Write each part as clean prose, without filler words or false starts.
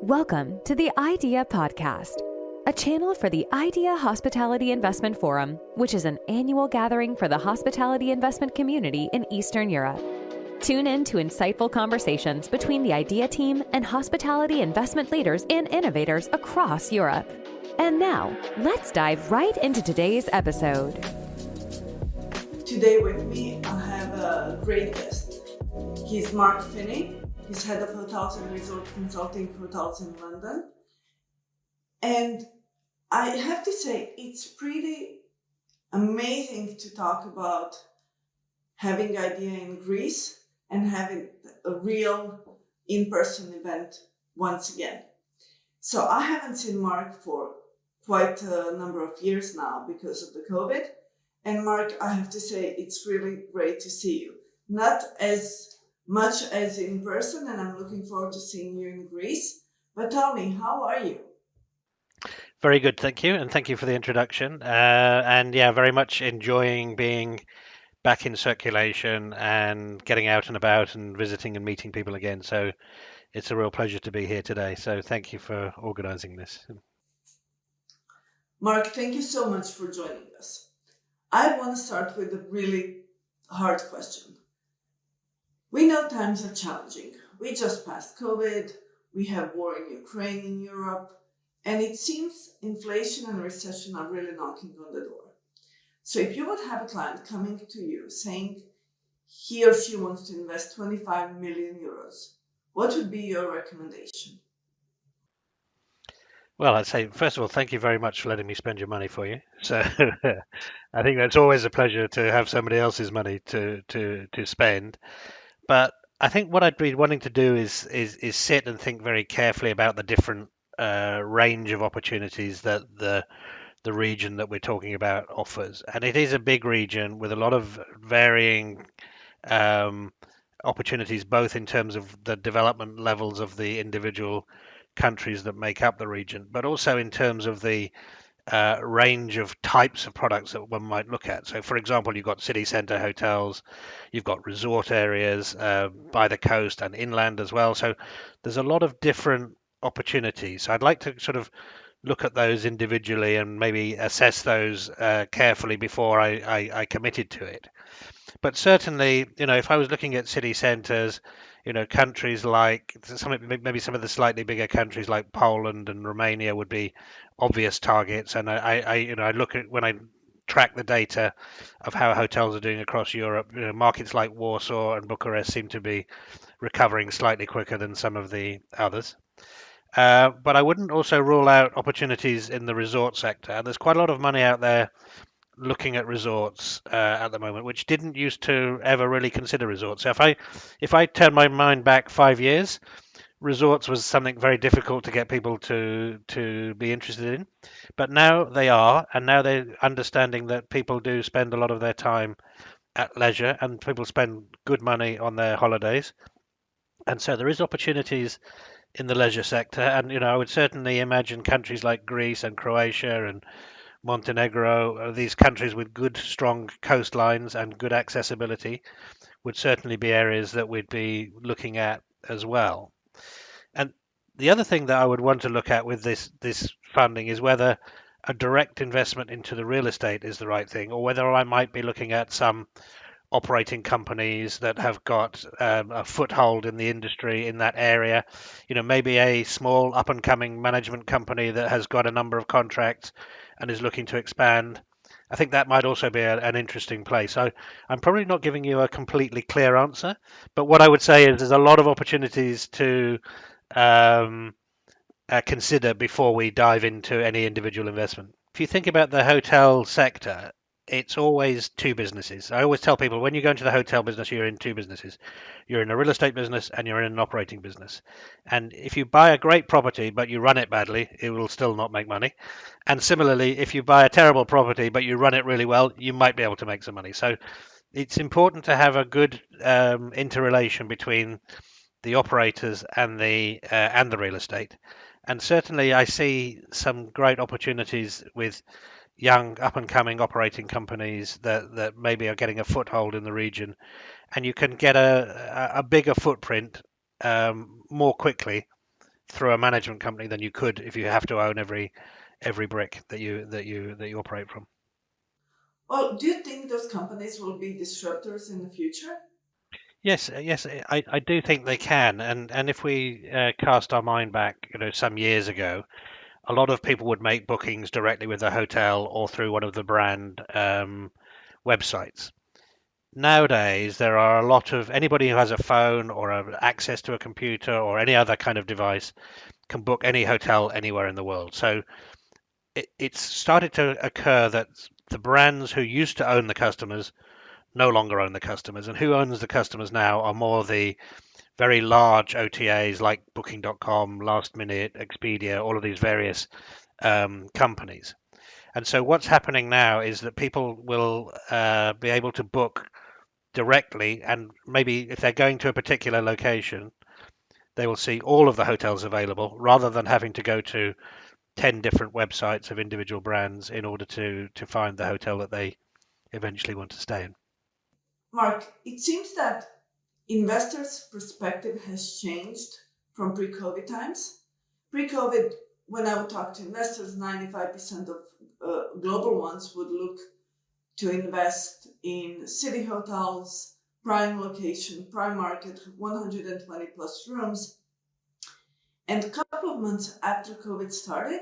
Welcome to the IDEEA podcast, a channel for the IDEEA Hospitality Investment Forum, which is an annual gathering for the hospitality investment community in Eastern Europe. Tune in to insightful conversations between the IDEEA team and hospitality investment leaders and innovators across Europe. And now, let's dive right into today's episode. Today with me, I have a great guest. He's Marc Finney. He's head of hotels and resort consulting for hotels in London. And I have to say, it's pretty amazing to talk about having IDEEA in Greece and having a real in-person event once again. So I haven't seen Marc for quite a number of years now because of the COVID. And Marc, I have to say, it's really great to see you. Not as much as in person, and I'm looking forward to seeing you in Greece. But tell me, how are you? Very good, thank you, and thank you for the introduction. And yeah, very much enjoying being back in circulation and getting out and about and visiting and meeting people again. So it's a real pleasure to be here today. So thank you for organising this. Marc, thank you so much for joining us. I want to start with a really hard question. We know times are challenging. We just passed COVID, we have war in Ukraine, in Europe, and it seems inflation and recession are really knocking on the door. So if you would have a client coming to you saying he or she wants to invest 25 million euros, what would be your recommendation? Well, I'd say, first of all, thank you very much for letting me spend your money for you. So I think that's always a pleasure to have somebody else's money to spend. But I think what I'd be wanting to do is sit and think very carefully about the different range of opportunities that the region that we're talking about offers. And it is a big region with a lot of varying um, opportunities, both in terms of the development levels of the individual countries that make up the region, but also in terms of the range of types of products that one might look at. So, for example, you've got city centre hotels, you've got resort areas by the coast and inland as well. So, there's a lot of different opportunities. So, I'd like to sort of look at those individually and maybe assess those carefully before I committed to it. But certainly, if I was looking at city centres, countries like maybe some of the slightly bigger countries like Poland and Romania would be obvious targets. And I look at when I track the data of how hotels are doing across Europe. Markets like Warsaw and Bucharest seem to be recovering slightly quicker than some of the others. But I wouldn't also rule out opportunities in the resort sector. And there's quite a lot of money out there looking at resorts at the moment, which didn't used to ever really consider resorts. So if I turn my mind back 5 years, resorts was something very difficult to get people to be interested in. But now they are, and now they're understanding that people do spend a lot of their time at leisure, and people spend good money on their holidays. And so there is opportunities in the leisure sector, and I would certainly imagine countries like Greece and Croatia and Montenegro, these countries with good, strong coastlines and good accessibility, would certainly be areas that we'd be looking at as well. And the other thing that I would want to look at with this funding is whether a direct investment into the real estate is the right thing, or whether I might be looking at some operating companies that have got a foothold in the industry in that area. Maybe a small up and coming management company that has got a number of contracts and is looking to expand. I think that might also be an interesting place. So I'm probably not giving you a completely clear answer, but what I would say is there's a lot of opportunities to consider before we dive into any individual investment. If you think about the hotel sector, it's always two businesses. I always tell people when you go into the hotel business, you're in two businesses. You're in a real estate business and you're in an operating business. And if you buy a great property but you run it badly, it will still not make money. And similarly, if you buy a terrible property but you run it really well, you might be able to make some money. So it's important to have a good interrelation between the operators and the real estate. And certainly, I see some great opportunities with young up and coming operating companies that maybe are getting a foothold in the region, and you can get a bigger footprint more quickly through a management company than you could if you have to own every brick that you operate from. Well, do you think those companies will be disruptors in the future? Yes, I do think they can, and if we cast our mind back, some years ago, a lot of people would make bookings directly with the hotel or through one of the brand websites. Nowadays, there are a lot of anybody who has a phone or access to a computer or any other kind of device can book any hotel anywhere in the world. So it's started to occur that the brands who used to own the customers no longer own the customers, and who owns the customers now are more the very large OTAs like Booking.com, Last Minute, Expedia, all of these various companies. And so what's happening now is that people will be able to book directly, and maybe if they're going to a particular location, they will see all of the hotels available rather than having to go to 10 different websites of individual brands in order to find the hotel that they eventually want to stay in. Mark, it seems that investors' perspective has changed from pre-COVID times. Pre-COVID, when I would talk to investors, 95% of global ones would look to invest in city hotels, prime location, prime market, 120 plus rooms. And a couple of months after COVID started,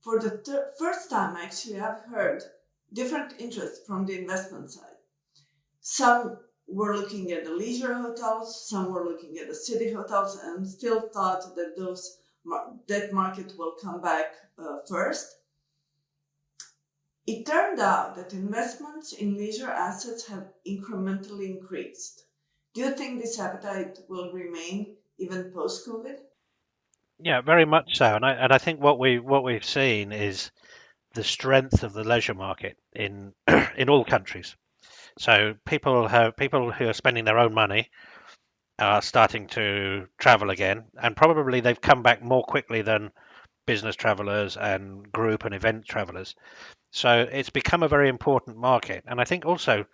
for the first time, actually, I've heard different interest from the investment side. Some were looking at the leisure hotels, some were looking at the city hotels, and still thought that that market will come back first. It turned out that investments in leisure assets have incrementally increased. Do you think this appetite will remain even post-COVID? Yeah, very much so, and I think what we've seen is the strength of the leisure market in in all countries. So people who are spending their own money are starting to travel again, and probably they've come back more quickly than business travelers and group and event travelers. So it's become a very important market, and I think also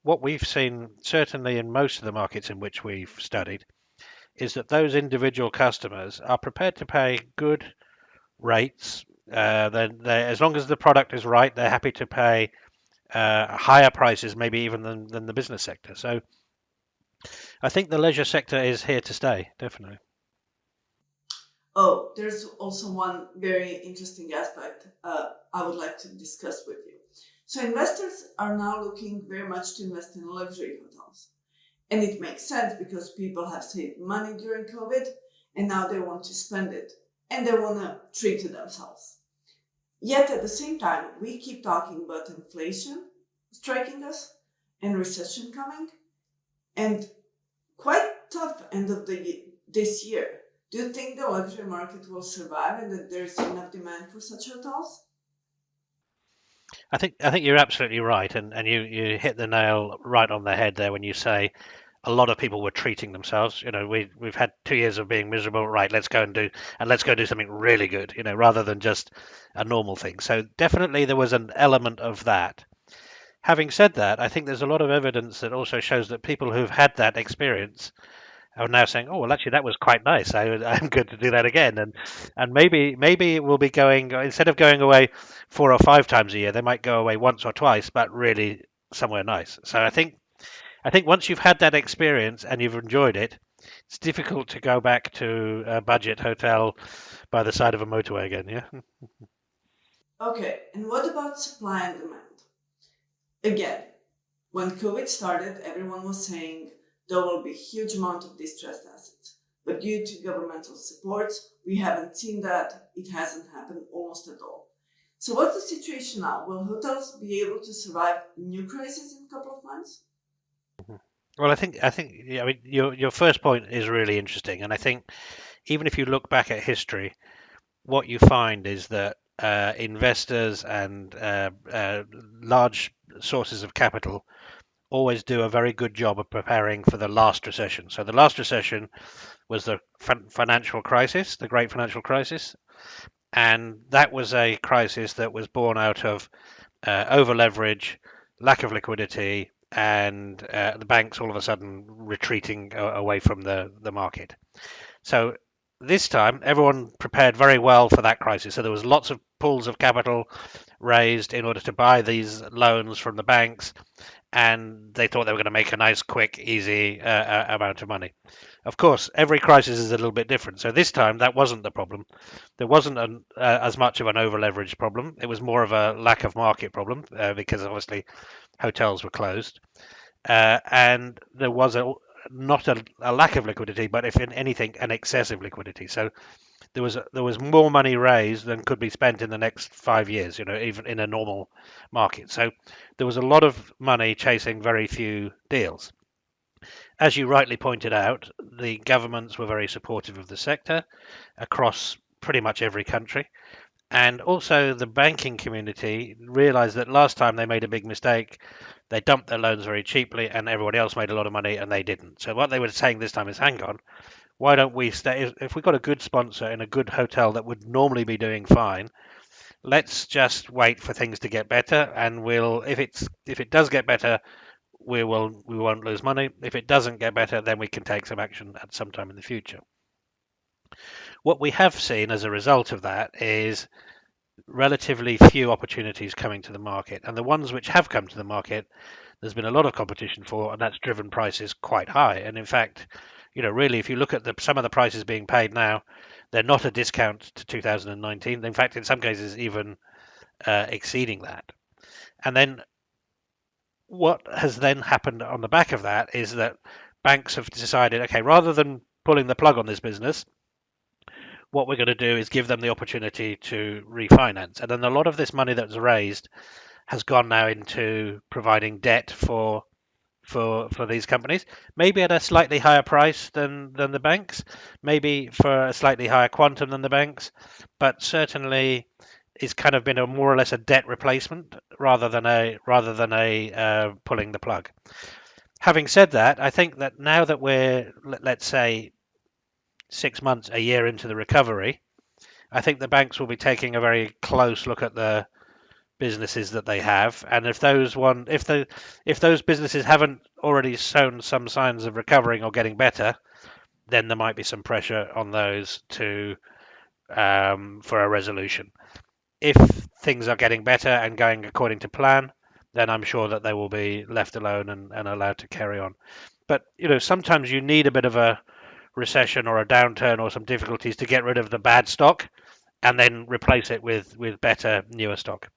what we've seen, certainly in most of the markets in which we've studied, is that those individual customers are prepared to pay good rates. As long as the product is right, they're happy to pay higher prices, maybe even than the business sector. So I think the leisure sector is here to stay, definitely. Oh, there's also one very interesting aspect I would like to discuss with you. So investors are now looking very much to invest in luxury hotels. And it makes sense because people have saved money during COVID and now they want to spend it and they want to treat themselves. Yet at the same time, we keep talking about inflation striking us and recession coming and quite tough end of this year. Do you think the luxury market will survive and that there's enough demand for such hotels? I think you're absolutely right, and you hit the nail right on the head there when you say a lot of people were treating themselves. We've had 2 years of being miserable. Right, let's go do something really good. Rather than just a normal thing. So definitely there was an element of that. Having said that, I think there's a lot of evidence that also shows that people who've had that experience are now saying, "Oh, well, actually, that was quite nice. I'm good to do that again." And maybe it will be going instead of going away 4 or 5 times a year, they might go away once or twice, but really somewhere nice. So I think once you've had that experience and you've enjoyed it, it's difficult to go back to a budget hotel by the side of a motorway again. Yeah. Okay, and what about supply and demand? Again, when COVID started, everyone was saying there will be a huge amount of distressed assets. But due to governmental supports, we haven't seen that. It hasn't happened almost at all. So what's the situation now? Will hotels be able to survive new crisis in a couple of months? Well, I think yeah, I mean, your first point is really interesting, and I think even if you look back at history, what you find is that investors and large sources of capital always do a very good job of preparing for the last recession. So the last recession was the financial crisis, the great financial crisis, and that was a crisis that was born out of over leverage, lack of liquidity, and the banks all of a sudden retreating away from the market. So this time, everyone prepared very well for that crisis. So there was lots of pools of capital raised in order to buy these loans from the banks, and they thought they were going to make a nice, quick, easy amount of money. Of course, every crisis is a little bit different. So this time, that wasn't the problem. There wasn't as much of an over-leveraged problem. It was more of a lack of market problem because obviously hotels were closed, and there was not a lack of liquidity, but if in anything, an excessive liquidity. So there was more money raised than could be spent in the next 5 years. Even in a normal market. So there was a lot of money chasing very few deals. As you rightly pointed out, the governments were very supportive of the sector across pretty much every country. And also, the banking community realized that last time they made a big mistake, they dumped their loans very cheaply, and everybody else made a lot of money, and they didn't. So, what they were saying this time is, hang on, why don't we stay? If we've got a good sponsor in a good hotel that would normally be doing fine, let's just wait for things to get better, and if it does get better, we won't lose money. If it doesn't get better, then we can take some action at some time in the future. What we have seen as a result of that is relatively few opportunities coming to the market, and the ones which have come to the market, there's been a lot of competition for, and that's driven prices quite high. And in fact, really, if you look at some of the prices being paid now, they're not a discount to 2019. In fact, in some cases, even exceeding that. And then what has then happened on the back of that is that banks have decided, okay, rather than pulling the plug on this business, what we're going to do is give them the opportunity to refinance. And then a lot of this money that's raised has gone now into providing debt for these companies, maybe at a slightly higher price than the banks, maybe for a slightly higher quantum than the banks, but certainly it's kind of been a more or less a debt replacement rather than a pulling the plug. Having said that, I think that now that we're, let's say, 6 months, a year into the recovery, I think the banks will be taking a very close look at the businesses that they have, and if those businesses haven't already shown some signs of recovering or getting better, then there might be some pressure on those to for a resolution. If things are getting better and going according to plan, then I'm sure that they will be left alone and allowed to carry on. But sometimes you need a bit of a recession or a downturn or some difficulties to get rid of the bad stock and then replace it with better, newer stock.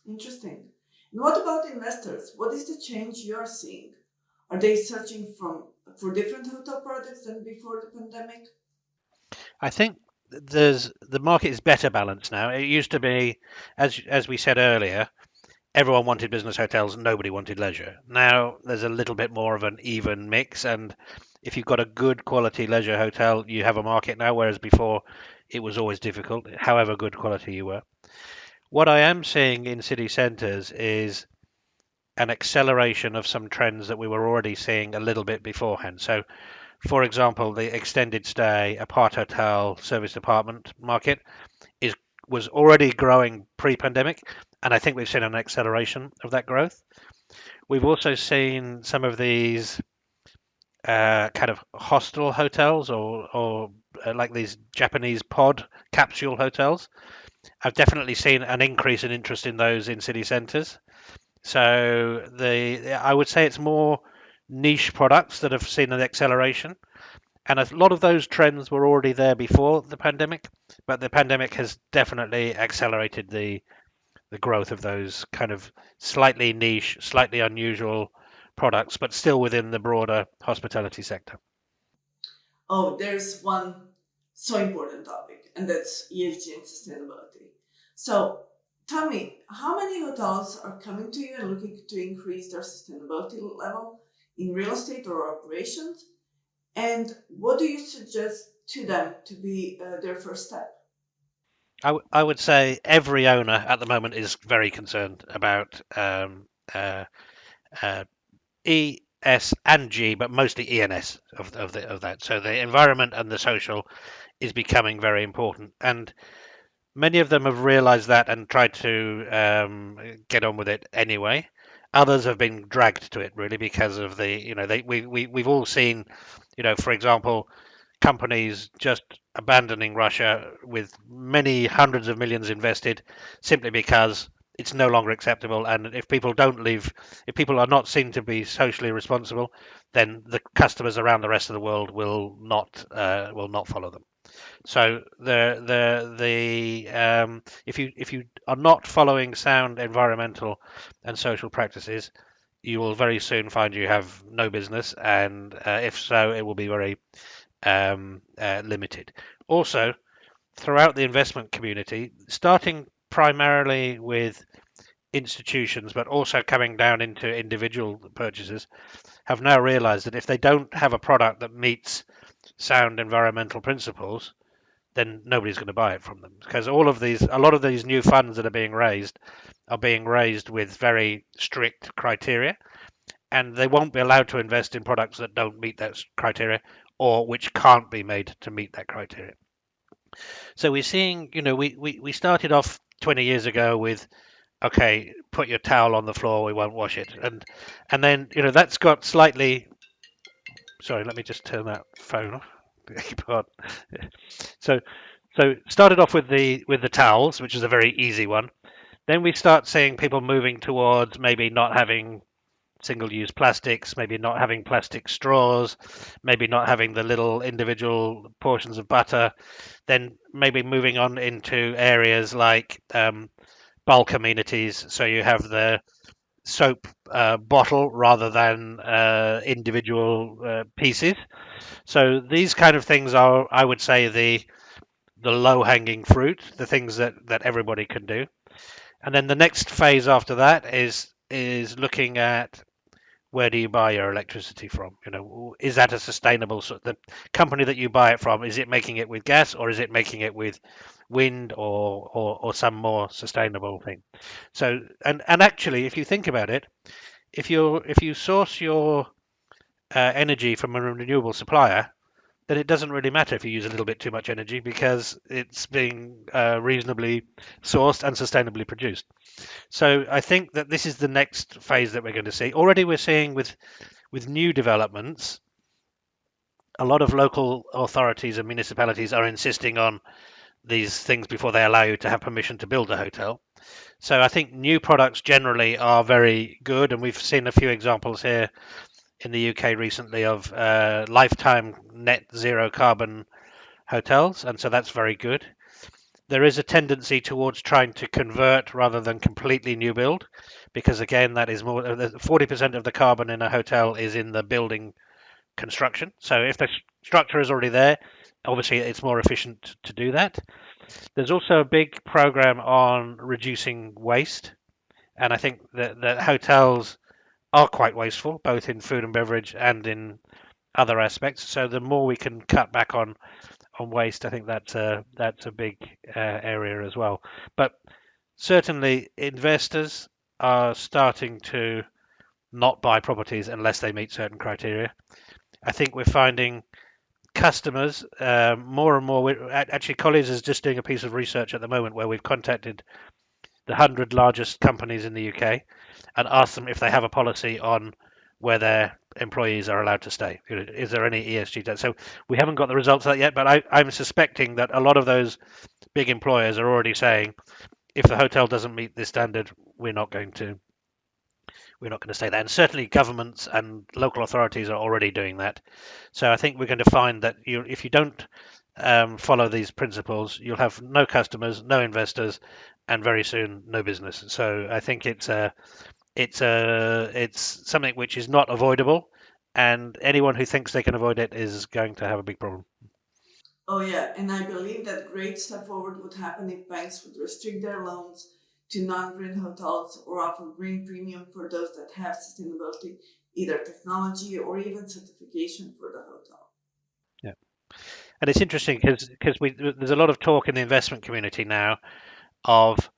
Interesting. And what about investors? What is the change you are seeing? Are they searching for different hotel products than before the pandemic? I think the market is better balanced now. It used to be, as we said earlier, everyone wanted business hotels, nobody wanted leisure. Now there's a little bit more of an even mix, and if you've got a good quality leisure hotel, you have a market now, whereas before it was always difficult, however good quality you were. What I am seeing in city centres is an acceleration of some trends that we were already seeing a little bit beforehand. So, for example, the extended stay, apart hotel, service apartment market is was already growing pre-pandemic, and I think we've seen an acceleration of that growth. We've also seen some of these kind of hostel hotels or like these Japanese pod capsule hotels. I've definitely seen an increase in interest in those in city centres. So I would say it's more niche products that have seen an acceleration. And a lot of those trends were already there before the pandemic, but the pandemic has definitely accelerated the growth of those kind of slightly niche, slightly unusual products, but still within the broader hospitality sector. Oh, there's one so important topic, and that's ESG and sustainability. So, tell me, how many hotels are coming to you and looking to increase their sustainability level in real estate or operations? And what do you suggest to them to be their first step? I would say every owner at the moment is very concerned about uh, E, S, and G, but mostly E and S of that. So the environment and the social is becoming very important, and many of them have realised that and tried to get on with it anyway. Others have been dragged to it really because of the we've all seen, for example, companies just abandoning Russia with many hundreds of millions invested simply because it's no longer acceptable. And if people don't leave, if people are not seen to be socially responsible, then the customers around the rest of the world will not follow them. So if you are not following sound environmental and social practices, you will very soon find you have no business, and if so, it will be very limited. Also, throughout the investment community, starting primarily with institutions, but also coming down into individual purchasers, have now realized that if they don't have a product that meets sound environmental principles, then nobody's going to buy it from them, because a lot of these new funds that are being raised with very strict criteria, and they won't be allowed to invest in products that don't meet that criteria or which can't be made to meet that criteria. So we're seeing, we started off 20 years ago with, okay, put your towel on the floor, we won't wash it, and then that's got slightly. Sorry, let me just turn that phone off. So started off with the towels, which is a very easy one. Then we start seeing people moving towards maybe not having single-use plastics, maybe not having plastic straws, maybe not having the little individual portions of butter. Then maybe moving on into areas like bulk amenities, so you have the soap bottle rather than individual pieces. So these kind of things are, I would say, the low hanging fruit, the things that everybody can do. And then the next phase after that is looking at where do you buy your electricity from? Is that a sustainable the company that you buy it from? Is it making it with gas, or is it making it with wind, or some more sustainable thing? So and actually, if you think about it, if you source your energy from a renewable supplier, then it doesn't really matter if you use a little bit too much energy because it's being reasonably sourced and sustainably produced. So I think that this is the next phase that we're going to see. Already we're seeing with new developments, a lot of local authorities and municipalities are insisting on these things before they allow you to have permission to build a hotel. So I think new products generally are very good, and we've seen a few examples here in the UK recently of lifetime net zero carbon hotels, and so that's very good. There is a tendency towards trying to convert rather than completely new build, because again, that is more 40% of the carbon in a hotel is in the building construction. So if the structure is already there, obviously it's more efficient to do that. There's also a big program on reducing waste, and I think that hotels are quite wasteful, both in food and beverage and in other aspects. So the more we can cut back on waste, I think that's a big area as well. But certainly, investors are starting to not buy properties unless they meet certain criteria. I think we're finding customers more and more. Actually, Colliers is just doing a piece of research at the moment where we've contacted the 100 largest companies in the UK and asked them if they have a policy on where their employees are allowed to stay. Is there any ESG data? So we haven't got the results of that yet, but I'm suspecting that a lot of those big employers are already saying, if the hotel doesn't meet this standard, we're not going to stay there. And certainly governments and local authorities are already doing that. So I think we're going to find that if you don't follow these principles, you'll have no customers, no investors, and very soon no business. So I think it's something which is not avoidable, and anyone who thinks they can avoid it is going to have a big problem. Oh, yeah, and I believe that great step forward would happen if banks would restrict their loans to non-green hotels or offer green premium for those that have sustainability, either technology or even certification for the hotel. Yeah, and it's interesting because there's a lot of talk in the investment community now of,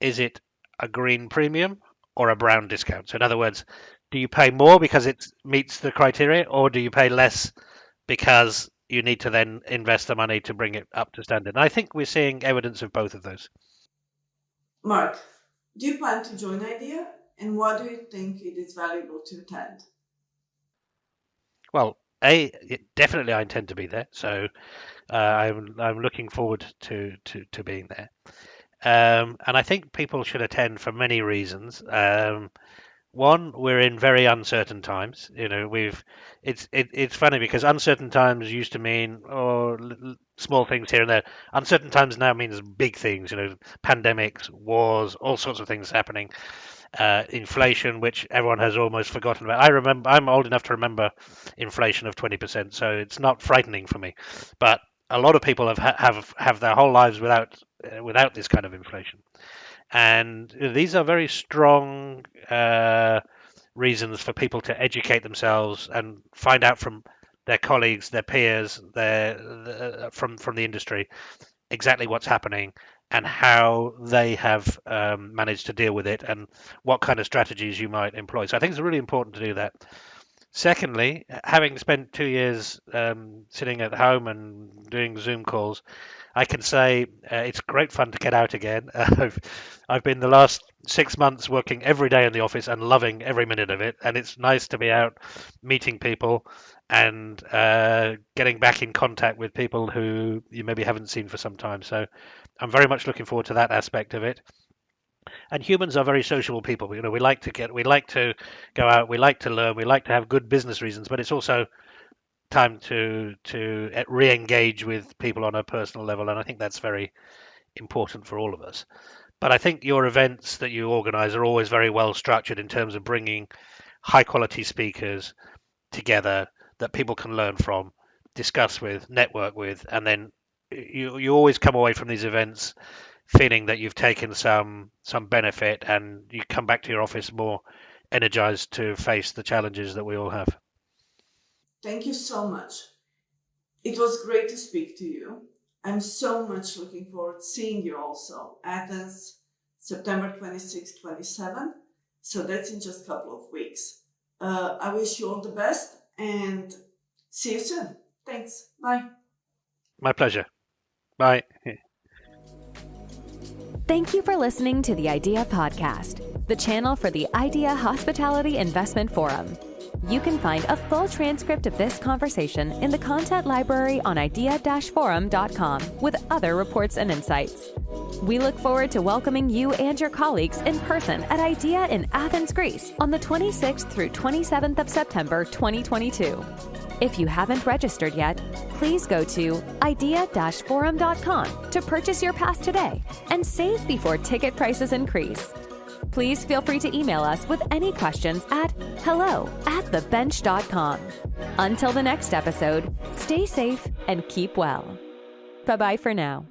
is it a green premium or a brown discount? So in other words, do you pay more because it meets the criteria, or do you pay less because you need to then invest the money to bring it up to standard? And I think we're seeing evidence of both of those. Mark, do you plan to join IDEA? And why do you think it is valuable to attend? Well, Definitely I intend to be there, so I'm looking forward to being there. And I think people should attend for many reasons. One, we're in very uncertain times. It's funny because uncertain times used to mean small things here and there. Uncertain times now means big things. Pandemics, wars, all sorts of things happening. Inflation, which everyone has almost forgotten about. I'm old enough to remember inflation of 20%, so it's not frightening for me. But a lot of people have their whole lives without this kind of inflation. And these are very strong reasons for people to educate themselves and find out from their colleagues, their peers, from the industry exactly what's happening and how they have managed to deal with it and what kind of strategies you might employ. So I think it's really important to do that. Secondly, having spent 2 years sitting at home and doing Zoom calls, I can say it's great fun to get out again. I've been the last 6 months working every day in the office and loving every minute of it, and it's nice to be out meeting people and getting back in contact with people who you maybe haven't seen for some time. So I'm very much looking forward to that aspect of it. And humans are very sociable people. We like to go out, we like to learn, we like to have good business reasons, but it's also time to re-engage with people on a personal level, and I think that's very important for all of us. But I think your events that you organize are always very well structured in terms of bringing high quality speakers together that people can learn from, discuss with, network with, and then you always come away from these events feeling that you've taken some benefit and you come back to your office more energized to face the challenges that we all have. Thank you so much. It was great to speak to you. I'm so much looking forward to seeing you also. Athens, September 26, 27. So that's in just a couple of weeks. I wish you all the best and see you soon. Thanks. Bye. My pleasure. Bye. Thank you for listening to the IDEEA podcast, the channel for the IDEEA Hospitality Investment Forum. You can find a full transcript of this conversation in the content library on idea-forum.com with other reports and insights. We look forward to welcoming you and your colleagues in person at IDEEA in Athens, Greece on the 26th through 27th of September 2022. If you haven't registered yet, please go to idea-forum.com to purchase your pass today and save before ticket prices increase. Please feel free to email us with any questions at hello@thebench.com. Until the next episode, stay safe and keep well. Bye-bye for now.